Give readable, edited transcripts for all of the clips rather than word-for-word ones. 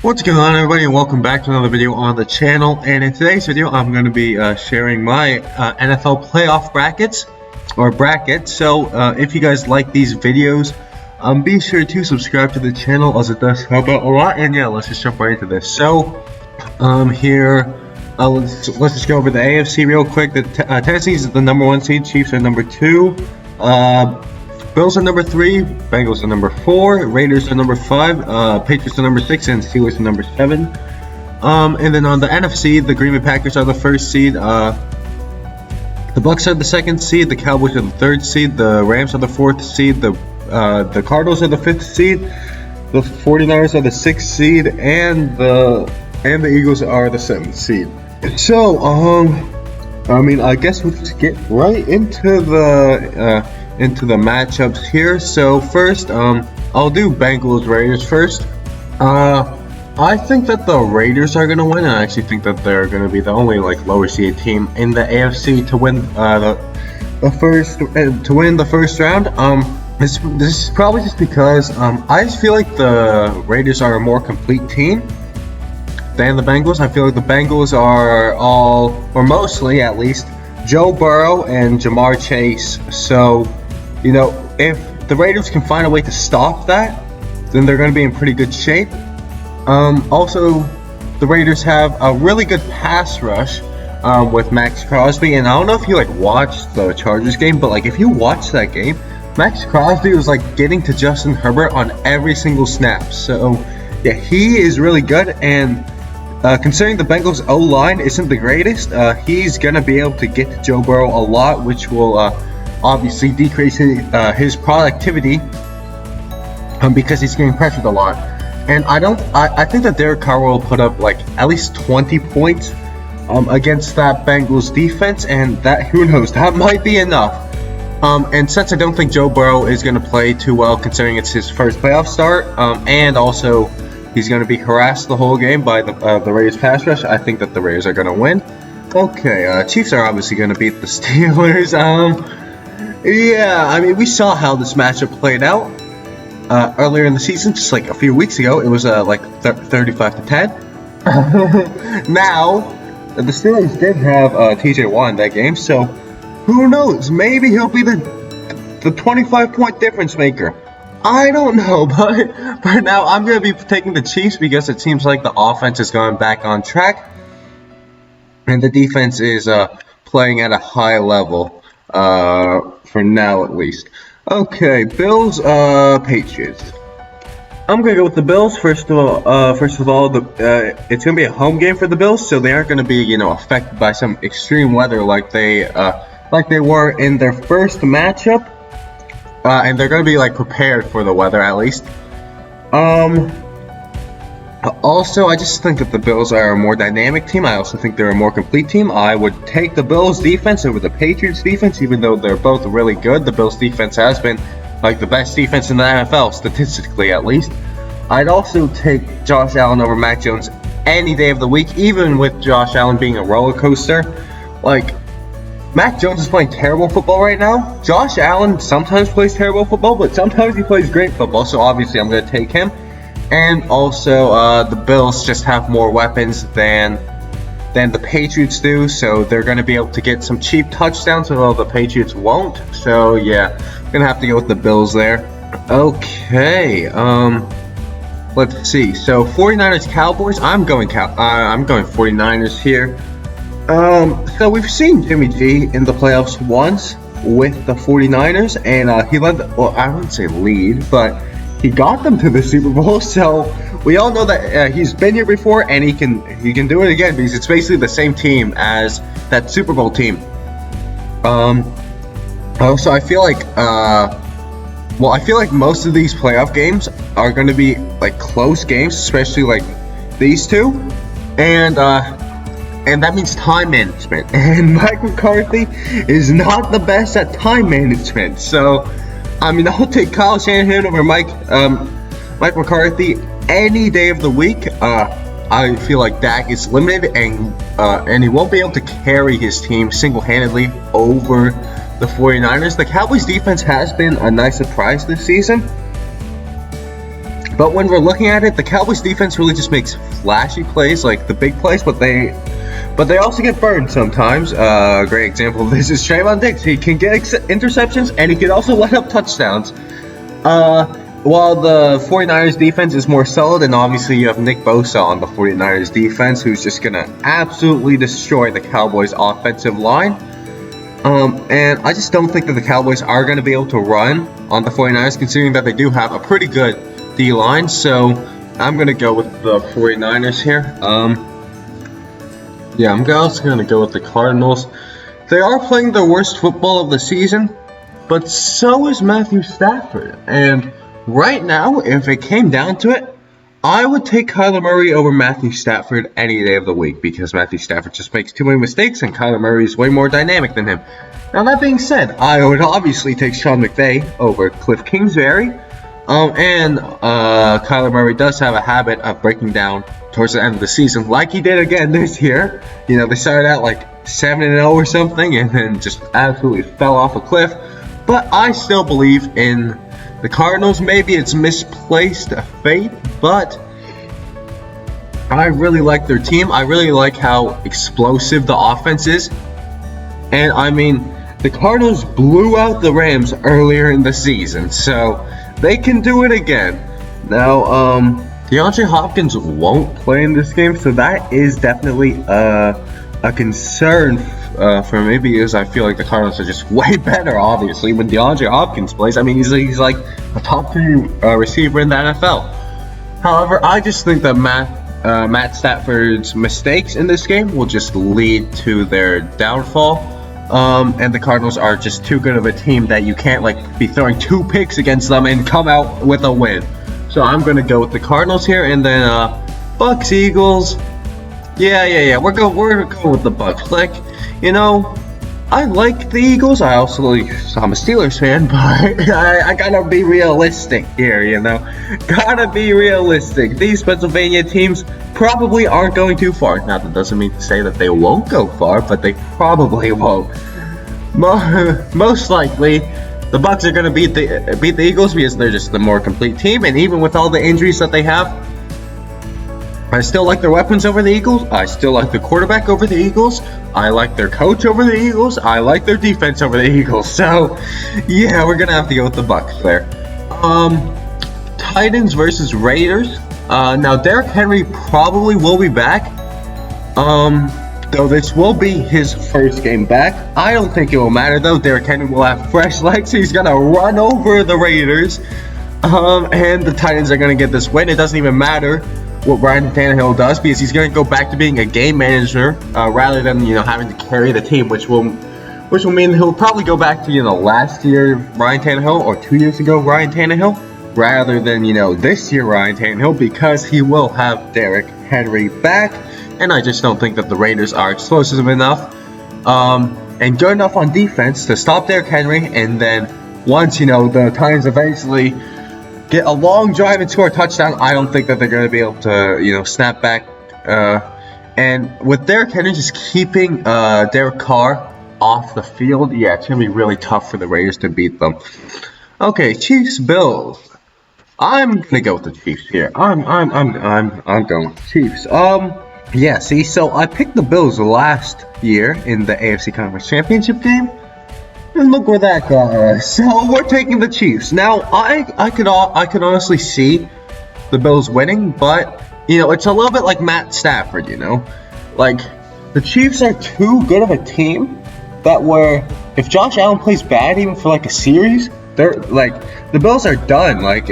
What's going on, everybody, and welcome back to another video on the channel. And in today's video I'm going to be sharing my NFL playoff brackets. So if you guys like these videos, be sure to subscribe to the channel, as it does help out a lot. And yeah, let's just jump right into this. So here let's just go over the AFC real quick. The Tennessee is the number 1 seed, Chiefs are number 2, Bills are number 3, Bengals are number 4, Raiders are number 5, Patriots are number 6, and Steelers are number 7. And then on the NFC, the Green Bay Packers are the 1st seed, the Bucks are the 2nd seed, the Cowboys are the 3rd seed, the Rams are the 4th seed, the Cardinals are the 5th seed, the 49ers are the 6th seed, and the Eagles are the 7th seed. So, I guess we'll just get right into the matchups here. So first, I'll do Bengals Raiders first. I think that the Raiders are gonna win, and I actually think that they're gonna be the only lower seeded team in the AFC to win the first round. This is probably just because I just feel like the Raiders are a more complete team than the Bengals. I feel like the Bengals are all, or mostly at least, Joe Burrow and Jamar Chase. So, if the Raiders can find a way to stop that, then they're going to be in pretty good shape. Also, the Raiders have a really good pass rush with Max Crosby. And I don't know if you watched the Chargers game, but if you watched that game, Max Crosby was getting to Justin Herbert on every single snap. So yeah, he is really good. And considering the Bengals O-line isn't the greatest, he's going to be able to get to Joe Burrow a lot, which will obviously decrease his productivity because he's getting pressured a lot. And I think that Derek Carr will put up at least 20 points against that Bengals defense, and that, who knows, that might be enough. And since I don't think Joe Burrow is going to play too well, considering it's his first playoff start, and also he's going to be harassed the whole game by the Raiders pass rush, I think that the Raiders are going to win. Okay, Chiefs are obviously going to beat the Steelers. Yeah, we saw how this matchup played out earlier in the season, just a few weeks ago. It was 35-10. Now, the Steelers did have TJ Watt in that game, so who knows? Maybe he'll be the 25-point difference maker. I don't know, but now I'm going to be taking the Chiefs because it seems like the offense is going back on track, and the defense is playing at a high level. For now at least. Okay, Bills, Patriots. I'm gonna go with the Bills. First of all, it's gonna be a home game for the Bills, so they aren't gonna be, affected by some extreme weather like they were in their first matchup. And they're gonna be prepared for the weather at least. Also, I just think that the Bills are a more dynamic team. I also think they're a more complete team. I would take the Bills defense over the Patriots defense, even though they're both really good. The Bills defense has been the best defense in the NFL, statistically at least. I'd also take Josh Allen over Mac Jones any day of the week, even with Josh Allen being a roller coaster. Mac Jones is playing terrible football right now. Josh Allen sometimes plays terrible football, but sometimes he plays great football, so obviously I'm going to take him. And also, the Bills just have more weapons than the Patriots do, so they're going to be able to get some cheap touchdowns, although the Patriots won't. So yeah, I'm going to have to go with the Bills there. Okay, let's see. So 49ers Cowboys. I'm going 49ers here. So we've seen Jimmy G in the playoffs once with the 49ers, and he led. Well, I wouldn't say lead, but he got them to the Super Bowl, so we all know that he's been here before, and he can do it again because it's basically the same team as that Super Bowl team. Also, I feel like most of these playoff games are going to be close games, especially these two, and that means time management. And Mike McCarthy is not the best at time management, so I'll take Kyle Shanahan over Mike McCarthy any day of the week. I feel like Dak is limited, and he won't be able to carry his team single-handedly over the 49ers. The Cowboys defense has been a nice surprise this season. But when we're looking at it, the Cowboys defense really just makes flashy plays, like the big plays, but they also get burned sometimes. A great example of this is Trayvon Diggs. He can get interceptions, and he can also let up touchdowns. While the 49ers defense is more solid, and obviously you have Nick Bosa on the 49ers defense, who's just going to absolutely destroy the Cowboys offensive line. And I just don't think that the Cowboys are going to be able to run on the 49ers, considering that they do have a pretty good D-line. So I'm going to go with the 49ers here. Yeah, I'm also going to go with the Cardinals. They are playing their worst football of the season, but so is Matthew Stafford. And right now, if it came down to it, I would take Kyler Murray over Matthew Stafford any day of the week, because Matthew Stafford just makes too many mistakes and Kyler Murray is way more dynamic than him. Now, that being said, I would obviously take Sean McVay over Cliff Kingsbury. And Kyler Murray does have a habit of breaking down towards the end of the season, like he did again this year. You know, they started out like 7-0 or something, and then just absolutely fell off a cliff. But I still believe in the Cardinals. Maybe it's misplaced faith, but I really like their team. I really like how explosive the offense is. And I mean, the Cardinals blew out the Rams earlier in the season, so they can do it again. Now, DeAndre Hopkins won't play in this game, so that is definitely a concern for me, because I feel like the Cardinals are just way better, obviously, when DeAndre Hopkins plays. I mean, he's like a top 3 receiver in the NFL. However, I just think that Matt Stafford's mistakes in this game will just lead to their downfall. And the Cardinals are just too good of a team that you can't like be throwing 2 picks against them and come out with a win. So I'm gonna go with the Cardinals here, and then Bucks Eagles. Yeah. We're gonna go with the Bucks. Like, you know, I like the Eagles. I'm a Steelers fan, but I gotta be realistic here. You know, gotta be realistic. These Pennsylvania teams probably aren't going too far. Now, that doesn't mean to say that they won't go far, but they probably won't. Most likely, the Bucks are going to beat the Eagles, because they're just the more complete team. And even with all the injuries that they have, I still like their weapons over the Eagles. I still like the quarterback over the Eagles. I like their coach over the Eagles. I like their defense over the Eagles. So, yeah, we're going to have to go with the Bucks there. Titans versus Raiders. Now, Derrick Henry probably will be back, though this will be his first game back. I don't think it will matter, though. Derrick Henry will have fresh legs. He's going to run over the Raiders, and the Titans are going to get this win. It doesn't even matter what Ryan Tannehill does, because he's going to go back to being a game manager rather than, you know, having to carry the team, which will mean he'll probably go back to, you know, last year Ryan Tannehill, or 2 years ago Ryan Tannehill, rather than, you know, this year Ryan Tannehill, because he will have Derrick Henry back. And I just don't think that the Raiders are explosive enough and good enough on defense to stop Derrick Henry. And then once, you know, the Titans eventually get a long drive and score a touchdown, I don't think that they're going to be able to, you know, snap back. And with Derrick Henry just keeping Derek Carr off the field, yeah, it's going to be really tough for the Raiders to beat them. Okay, Chiefs Bills. I'm gonna go with the Chiefs here. I'm going with the Chiefs. Yeah. See, so I picked the Bills last year in the AFC Conference Championship game, and look where that got us. So we're taking the Chiefs. Now, I could honestly see the Bills winning, but you know, it's a little bit like Matt Stafford. You know, like the Chiefs are too good of a team that where if Josh Allen plays bad, even for like a series, they're like, the Bills are done. Like,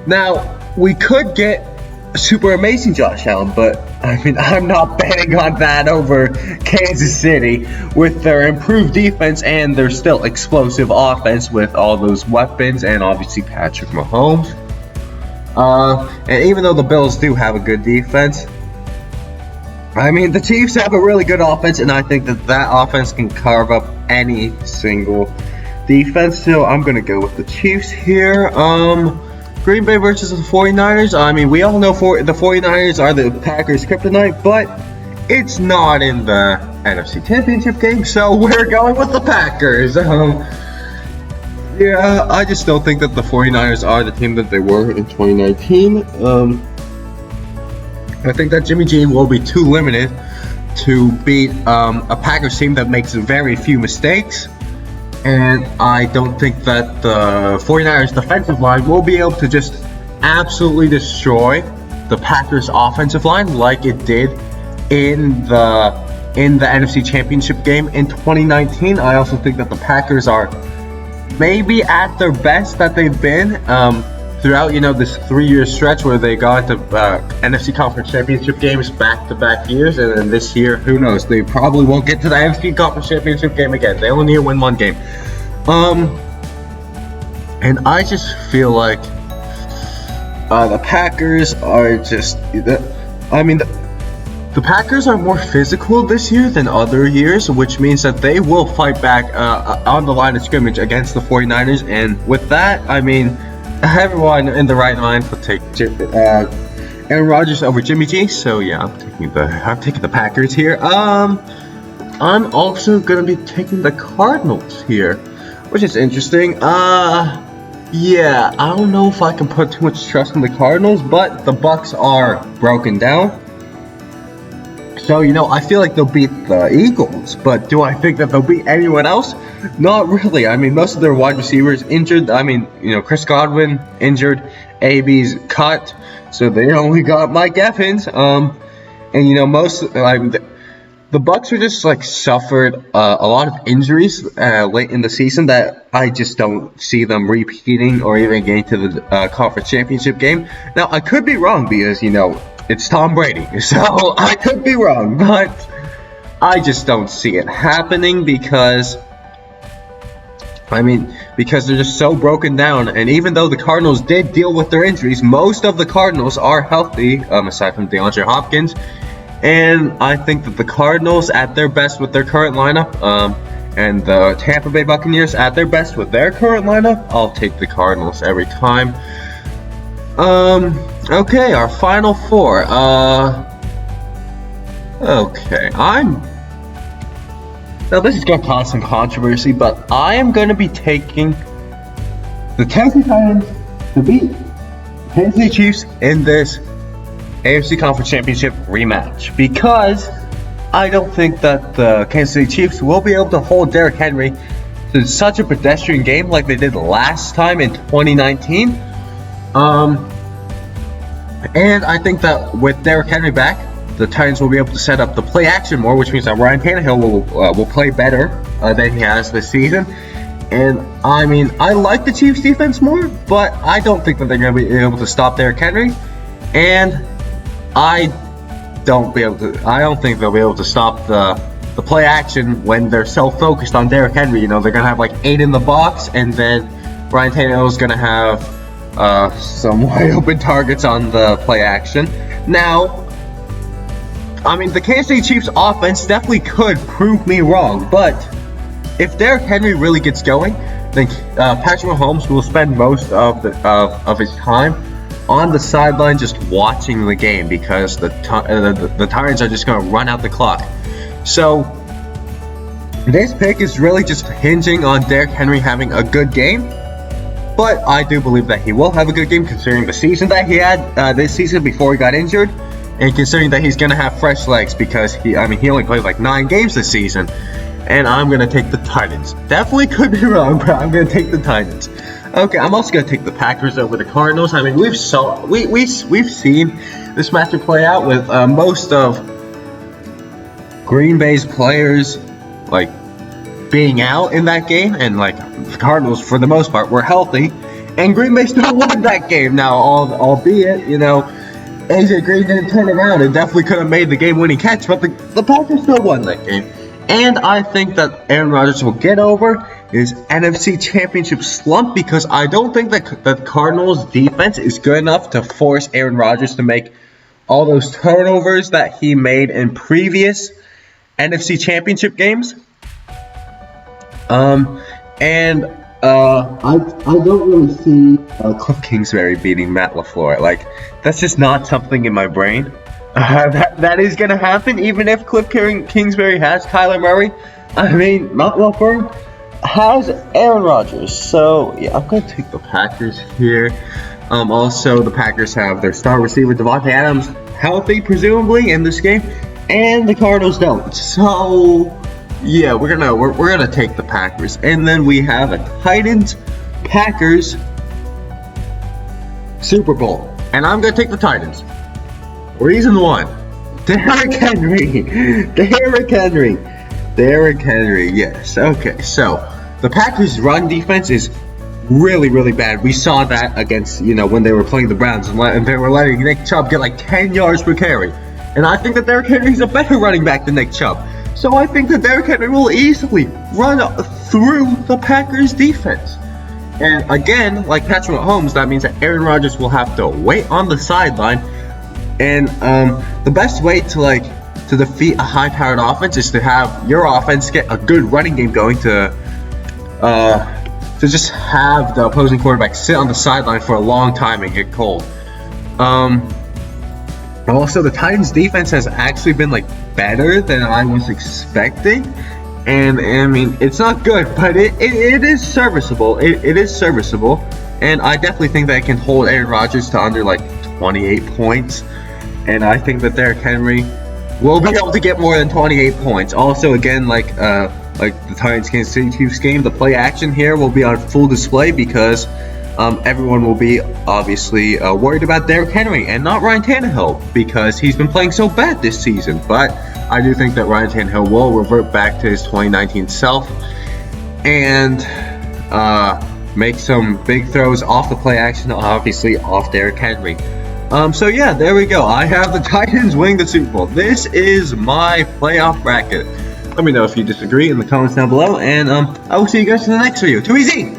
now we could get a super amazing Josh Allen, but I mean, I'm not betting on that over Kansas City with their improved defense and their still explosive offense with all those weapons and obviously Patrick Mahomes. And even though the Bills do have a good defense, I mean, the Chiefs have a really good offense, and I think that offense can carve up any single defense. So I'm going to go with the Chiefs here. Green Bay versus the 49ers. I mean, we all know the 49ers are the Packers' kryptonite, but it's not in the NFC Championship game, so we're going with the Packers. Yeah, I just don't think that the 49ers are the team that they were in 2019. I think that Jimmy G will be too limited to beat a Packers team that makes very few mistakes. And I don't think that the 49ers defensive line will be able to just absolutely destroy the Packers offensive line like it did in the NFC Championship game in 2019. I also think that the Packers are maybe at their best that they've been throughout, this 3-year stretch where they got to NFC Conference Championship games back-to-back years, and then this year, who knows? They probably won't get to the NFC Conference Championship game again. They only need to win one game. And I just feel like the Packers are just... The Packers are more physical this year than other years, which means that they will fight back on the line of scrimmage against the 49ers. And with that, everyone in the right mind will take Aaron Rodgers over Jimmy G. So yeah, I'm taking the Packers here. I'm also gonna be taking the Cardinals here, which is interesting. Yeah, I don't know if I can put too much trust in the Cardinals, but the Bucs are broken down. So, I feel like they'll beat the Eagles, but do I think that they'll beat anyone else? Not really. Most of their wide receivers injured. Chris Godwin injured, AB's cut, so they only got Mike Evans. The Bucs are just suffered a lot of injuries late in the season that I just don't see them repeating or even getting to the conference championship game. Now, I could be wrong because, it's Tom Brady, so I could be wrong, but I just don't see it happening because they're just so broken down. And even though the Cardinals did deal with their injuries, most of the Cardinals are healthy, aside from DeAndre Hopkins. And I think that the Cardinals at their best with their current lineup, and the Tampa Bay Buccaneers at their best with their current lineup, I'll take the Cardinals every time. Okay, our final four. Okay, now this is gonna cause some controversy, but I am gonna be taking the Tennessee Titans to beat Kansas City Chiefs in this AFC Conference Championship rematch, because I don't think that the Kansas City Chiefs will be able to hold Derrick Henry to such a pedestrian game like they did last time in 2019. And I think that with Derrick Henry back, the Titans will be able to set up the play action more, which means that Ryan Tannehill will play better than he has this season. And I like the Chiefs defense more, but I don't think that they're going to be able to stop Derrick Henry. And I don't think they'll be able to stop the play action when they're so focused on Derrick Henry. They're going to have 8 in the box, and then Ryan Tannehill is going to have some wide open targets on the play action. Now, the Kansas City Chiefs offense definitely could prove me wrong, but if Derrick Henry really gets going, then Patrick Mahomes will spend most of his time on the sideline just watching the game, because the Titans are just going to run out the clock. So this pick is really just hinging on Derrick Henry having a good game. But I do believe that he will have a good game, considering the season that he had this season before he got injured, and considering that he's going to have fresh legs because he only played 9 games this season. And I'm going to take the Titans. Definitely could be wrong, but I'm going to take the Titans. Okay, I'm also going to take the Packers over the Cardinals. We've seen this matchup play out with most of Green Bay's players being out in that game, and the Cardinals for the most part were healthy, and Green Bay still won that game. Now, albeit AJ Green didn't turn around and definitely could have made the game-winning catch, but the Packers still won that game. And I think that Aaron Rodgers will get over his NFC Championship slump, because I don't think that the Cardinals defense is good enough to force Aaron Rodgers to make all those turnovers that he made in previous NFC Championship games. I don't really see Cliff Kingsbury beating Matt LaFleur. That's just not something in my brain. That is going to happen, even if Cliff Kingsbury has Kyler Murray. Matt LaFleur has Aaron Rodgers. So yeah, I'm gonna take the Packers here. Also, the Packers have their star receiver Devontae Adams healthy, presumably, in this game, and the Cardinals don't. So yeah, we're gonna take the Packers, and then we have a Titans Packers Super Bowl, and I'm gonna take the Titans. Reason one: Derrick Henry. Yes. Okay. So the Packers' run defense is really bad. We saw that against, when they were playing the Browns, and they were letting Nick Chubb get like 10 yards per carry. And I think that Derrick Henry is a better running back than Nick Chubb. So I think that Derrick Henry will easily run through the Packers' defense. And again, like Patrick Mahomes, that means that Aaron Rodgers will have to wait on the sideline. And the best way to defeat a high-powered offense is to have your offense get a good running game going to just have the opposing quarterback sit on the sideline for a long time and get cold. Also, the Titans defense has actually been better than I was expecting, and I mean, it's not good, but it is serviceable. It is serviceable, and I definitely think that it can hold Aaron Rodgers to under 28 points, and I think that Derrick Henry will be able to get more than 28 points. Also, again, like the Titans Kansas City Chiefs game, the play action here will be on full display because everyone will be obviously worried about Derrick Henry and not Ryan Tannehill because he's been playing so bad this season. But I do think that Ryan Tannehill will revert back to his 2019 self and make some big throws off the play action, obviously off Derrick Henry. So yeah, there we go. I have the Titans winning the Super Bowl. This is my playoff bracket. Let me know if you disagree in the comments down below, and I will see you guys in the next video. Too easy!